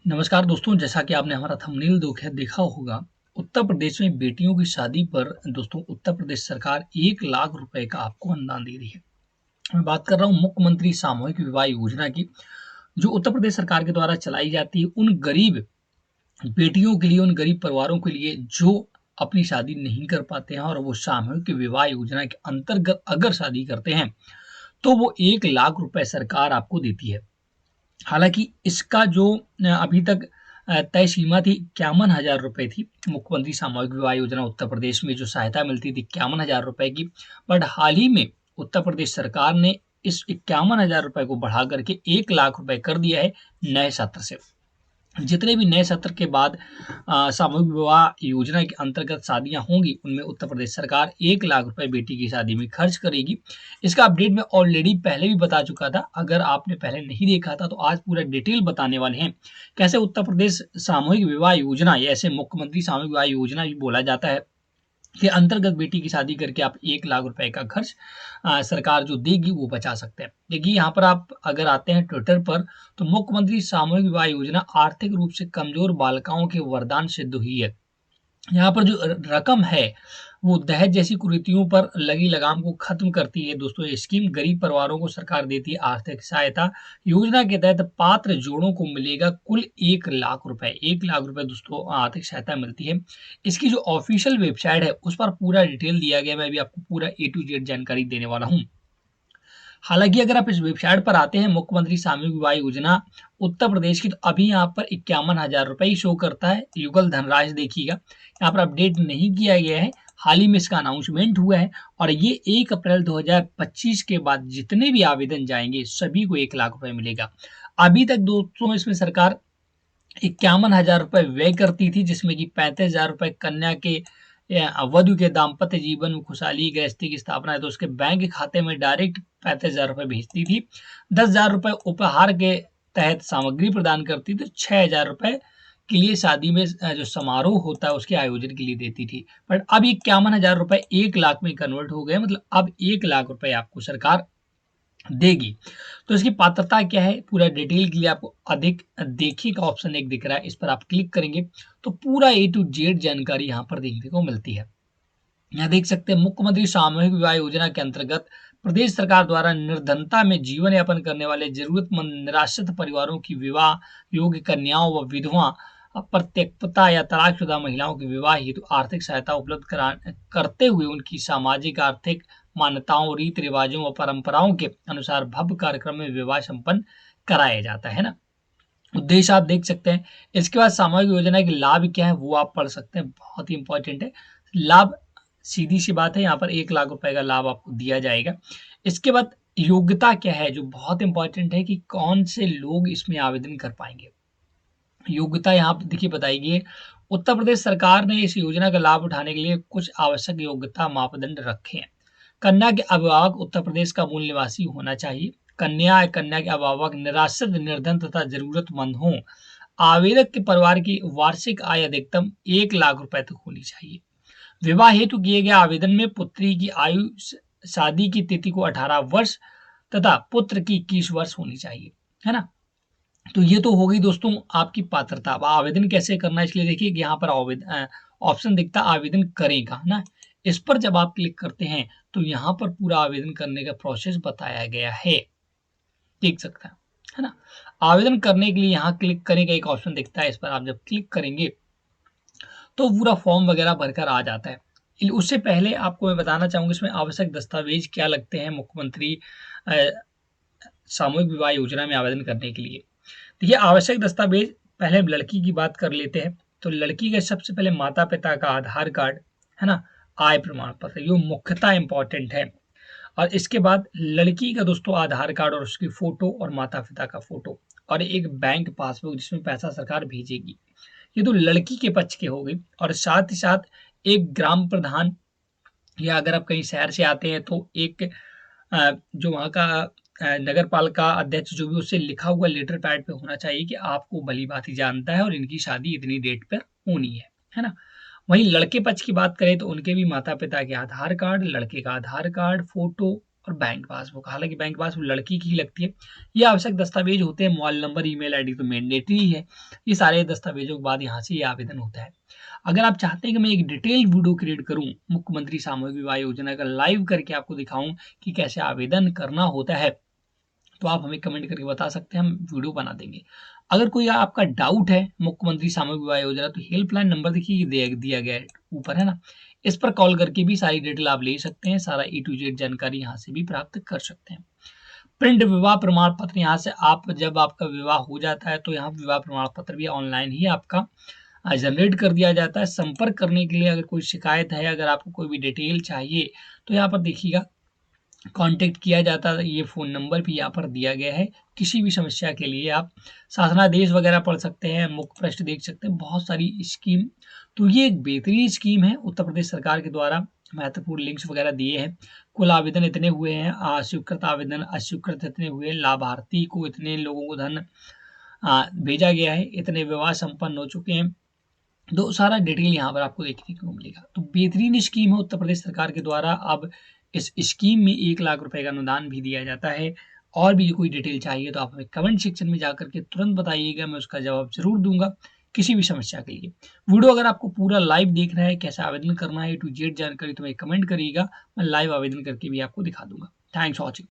नमस्कार दोस्तों, जैसा कि आपने हमारा थंबनेल देखा होगा, उत्तर प्रदेश में बेटियों की शादी पर दोस्तों उत्तर प्रदेश सरकार 1 लाख रुपए का आपको अनुदान दे रही है। मैं बात कर रहा हूँ मुख्यमंत्री सामूहिक विवाह योजना की, जो उत्तर प्रदेश सरकार के द्वारा चलाई जाती है उन गरीब बेटियों के लिए, उन गरीब परिवारों के लिए जो अपनी शादी नहीं कर पाते हैं और वो सामूहिक विवाह योजना के अंतर्गत अगर शादी करते हैं, तो वो 1 लाख रुपए सरकार आपको देती है। हालाँकि इसका जो अभी तक तय सीमा थी 51,000 रुपए थी। मुख्यमंत्री सामूहिक विवाह योजना उत्तर प्रदेश में जो सहायता मिलती थी 51,000 रुपए की। बट हाल ही में उत्तर प्रदेश सरकार ने इस 51,000 रुपए को बढ़ा करके 1 लाख रुपए कर दिया है नए सत्र से। जितने भी नए सत्र के बाद सामूहिक विवाह योजना के अंतर्गत शादियाँ होंगी, उनमें उत्तर प्रदेश सरकार 1 लाख रुपए बेटी की शादी में खर्च करेगी। इसका अपडेट मैं ऑलरेडी पहले भी बता चुका था। अगर आपने पहले नहीं देखा था, तो आज पूरा डिटेल बताने वाले हैं। कैसे उत्तर प्रदेश सामूहिक विवाह योजना, या ऐसे मुख्यमंत्री सामूहिक विवाह योजना भी बोला जाता है, के अंतर्गत बेटी की शादी करके आप 1 लाख रुपए का खर्च सरकार जो देगी वो बचा सकते हैं। देखिए यहाँ पर आप अगर आते हैं ट्विटर पर, तो मुख्यमंत्री सामूहिक विवाह योजना आर्थिक रूप से कमजोर बालिकाओं के वरदान सिद्ध हुई है। यहाँ पर जो रकम है, वो दहेज जैसी कुरीतियों पर लगी लगाम को खत्म करती है। दोस्तों, ये स्कीम गरीब परिवारों को सरकार देती है आर्थिक सहायता। योजना के तहत पात्र जोड़ों को मिलेगा कुल 1 लाख रुपए। 1 लाख रुपए दोस्तों आर्थिक सहायता मिलती है। इसकी जो ऑफिशियल वेबसाइट है, उस पर पूरा डिटेल दिया गया है। मैं भी आपको पूरा ए टू जेड जानकारी देने वाला हूँ। हालाँकि अगर आप इस वेबसाइट पर आते हैं, मुख्यमंत्री सामूहिक विवाह योजना उत्तर प्रदेश की, तो अभी यहाँ पर 51,000 रुपए ही शो करता है। युगल धनराशि देखिएगा, यहाँ पर अपडेट नहीं किया गया है। हाल ही में इसका अनाउंसमेंट हुआ है और ये 1 अप्रैल 2025 के बाद जितने भी आवेदन जाएँगे, सभी को 1 लाख रुपए मिलेगा। अभी तक दोस्तों इसमें सरकार 51,000 रुपए व्यय करती थी, जिसमें कि 35,000 रुपए कन्या के वधु के दाम्पत्य जीवन में खुशहाली गृहस्थी की स्थापना है, तो उसके बैंक खाते में डायरेक्ट 35,000 रुपए भेजती थी। 10,000 रुपए उपहार के तहत सामग्री प्रदान करती थी, तो 6,000 रुपए के लिए शादी में जो समारोह होता है उसके आयोजन के लिए देती थी। बट अब ये 51,000 रुपए 1 लाख में कन्वर्ट हो गए, मतलब अब 1 लाख रुपए आपको सरकार देगी। तो इसकी पात्रता क्या है, पूरा डिटेल के लिए आपको अधिक देखिए का ऑप्शन एक दिख रहा है, इस पर आप क्लिक करेंगे तो पूरा ए टू जेड जानकारी यहाँ पर देखने को मिलती है। यहाँ देख सकते हैं मुख्यमंत्री सामूहिक विवाह योजना के अंतर्गत प्रदेश सरकार द्वारा निर्धनता में जीवन यापन करने वाले जरूरतमंद निराश्रित परिवारों की विवाह योग्य कन्याओं व विधवा, प्रत्येकता या तलाकशुदा महिलाओं के विवाह हेतु आर्थिक सहायता उपलब्ध करते हुए उनकी सामाजिक आर्थिक मान्यताओं, रीति रिवाजों व परंपराओं के अनुसार भव्य कार्यक्रम में विवाह संपन्न कराया जाता है ना। उद्देश्य आप देख सकते हैं। इसके बाद सामूहिक योजना के लाभ क्या है वो आप पढ़ सकते हैं, बहुत ही इंपॉर्टेंट है। लाभ सीधी सी बात है, यहाँ पर 1 लाख रुपए का लाभ आपको दिया जाएगा। इसके बाद योग्यता क्या है, जो बहुत इंपॉर्टेंट है कि कौन से लोग इसमें आवेदन कर पाएंगे। योग्यता यहाँ पे देखिए बताई गई है। उत्तर प्रदेश सरकार ने इस योजना का लाभ उठाने के लिए कुछ आवश्यक योग्यता मापदंड रखे हैं। कन्या के अभिभावक उत्तर प्रदेश का मूल निवासी होना चाहिए। कन्या या कन्या के अभिभावक निराश्रित, निर्धन तथा जरूरतमंद हों। आवेदक के परिवार की वार्षिक आय अधिकतम 1 लाख रुपए तक होनी चाहिए। विवाह हेतु किए गए आवेदन में पुत्री की आयु शादी की तिथि को 18 वर्ष तथा पुत्र की 21 वर्ष होनी चाहिए, है ना। तो ये तो हो गई दोस्तों आपकी पात्रता। अब आवेदन कैसे करना है, इसलिए देखिए कि यहाँ पर ऑप्शन दिखता है आवेदन करें का, है ना। इस पर जब आप क्लिक करते हैं, तो यहाँ पर पूरा आवेदन करने का प्रोसेस बताया गया है, देख सकते हैं, है ना। आवेदन करने के लिए यहाँ क्लिक करें का एक ऑप्शन दिखता है, इस पर आप जब क्लिक करेंगे तो पूरा फॉर्म वगैरह भरकर आ जाता है। उससे पहले आपको मैं बताना चाहूंगा इसमें आवश्यक दस्तावेज क्या लगते हैं मुख्यमंत्री अ, सामूहिक विवाह योजना में आवेदन करने के लिए। देखिए आवश्यक दस्तावेज, पहले हम लड़की की बात कर लेते हैं। तो लड़की का सबसे पहले माता पिता का आधार कार्ड, है ना, आय प्रमाण पत्र, ये मुख्यतः इंपॉर्टेंट है। और इसके बाद लड़की का दोस्तों आधार कार्ड और उसकी फोटो और माता पिता का फोटो, और एक बैंक पासबुक जिसमें पैसा सरकार भेजेगी। ये तो लड़की के पक्ष के हो गई। और साथ ही साथ एक ग्राम प्रधान, या अगर आप कहीं शहर से आते हैं तो एक जो वहाँ का नगर पालिका अध्यक्ष जो भी, उससे लिखा हुआ लेटर पैड पे होना चाहिए कि आपको भली भांति जानता है और इनकी शादी इतनी डेट पर होनी है ना। वहीं लड़के पक्ष की बात करें तो उनके भी माता पिता के आधार कार्ड, लड़के का आधार कार्ड, फोटो और बैंक पासबुक। हालाँकि बैंक पासबुक लड़की की ही लगती है। ये आवश्यक दस्तावेज होते हैं, मोबाइल नंबर, ईमेल आईडी तो मैंडेटरी ही है। ये सारे दस्तावेजों के बाद यहाँ से ये आवेदन होता है। अगर आप चाहते हैं कि मैं एक डिटेल्ड वीडियो क्रिएट करूँ, मुख्यमंत्री सामूहिक विवाह योजना का लाइव करके आपको दिखाऊँ कि कैसे आवेदन करना होता है, तो आप हमें कमेंट करके बता सकते हैं, हम वीडियो बना देंगे। अगर कोई आपका डाउट है मुख्यमंत्री सामूहिक विवाह योजना, तो हेल्पलाइन नंबर देखिए दिया गया है ऊपर, है ना? इस पर कॉल करके भी सारी डिटेल आप ले सकते हैं, सारा ए टू जेड जानकारी यहाँ से भी प्राप्त कर सकते हैं। प्रिंट विवाह प्रमाण पत्र, यहाँ से आप जब आपका विवाह हो जाता है तो यहाँ विवाह प्रमाण पत्र भी ऑनलाइन ही आपका जनरेट कर दिया जाता है। संपर्क करने के लिए अगर कोई शिकायत है, अगर आपको कोई भी डिटेल चाहिए, तो यहाँ पर देखिएगा कांटेक्ट किया जाता है। ये फ़ोन नंबर भी यहाँ पर दिया गया है। किसी भी समस्या के लिए आप शासनादेश वगैरह पढ़ सकते हैं, मुख्य पृष्ठ देख सकते हैं, बहुत सारी स्कीम। तो ये एक बेहतरीन स्कीम है उत्तर प्रदेश सरकार के द्वारा, महत्वपूर्ण लिंक्स वगैरह दिए हैं। कुल आवेदन इतने हुए हैं, स्वीकृत आवेदन, अस्वीकृत इतने हुए, लाभार्थी को इतने लोगों को धन भेजा गया है, इतने विवाह संपन्न हो चुके हैं। तो सारा डिटेल यहाँ पर आपको देखने को मिलेगा। तो बेहतरीन स्कीम है उत्तर प्रदेश सरकार के द्वारा। अब इस स्कीम में 1 लाख रुपए का अनुदान भी दिया जाता है। और भी कोई डिटेल चाहिए तो आप हमें कमेंट सेक्शन में जाकर के तुरंत बताइएगा, मैं उसका जवाब ज़रूर दूँगा, किसी भी समस्या के लिए। वीडियो अगर आपको पूरा लाइव देखना है, कैसे आवेदन करना है, ए टू जेड जानकारी, तो हमें कमेंट करिएगा, मैं लाइव आवेदन करके भी आपको दिखा दूँगा। Thanks for watching.